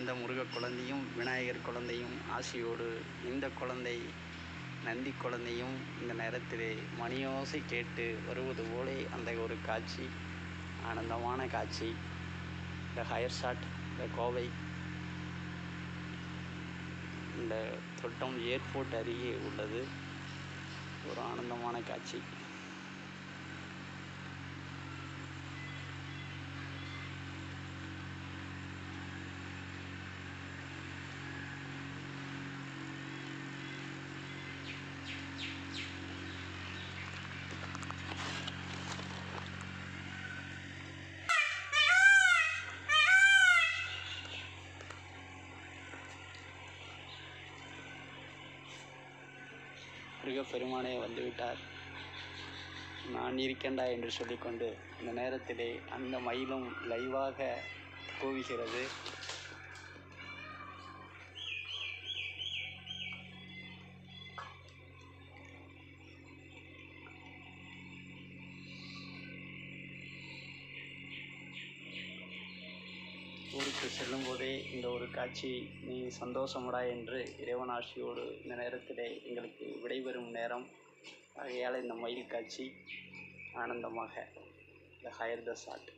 அந்த முருகக் குழந்தையும் விநாயகர் குழந்தையும் ஆசியோடு இந்த குழந்தை நந்தி குழந்தையும் இந்த நேரத்திலே மணியோசை கேட்டு வருவது போலே அந்த ஒரு காட்சி, ஆனந்தமான காட்சி. இந்த ஹையர் ஷாட் இந்த கோவை இந்த தொட்டம் ஏர்போர்ட் அருகே உள்ளது. ஒரு ஆனந்தமான காட்சி. முருகப்பெருமானே வந்துவிட்டார், நான் இருக்கேன்டா என்று சொல்லிக்கொண்டு இந்த நேரத்திலே அந்த மயிலும் லைவாக கூவுகிறது. ஊருக்கு செல்லும் போதே இந்த ஒரு காட்சி நீ சந்தோஷமடா என்று இறைவன் ஆசியோடு இந்த நேரத்திலே எங்களுக்கு விடைபெறும் நேரம். ஆகையால் இந்த மயில் காட்சி ஆனந்தமாக இந்த ஹையர் த ஷாட்.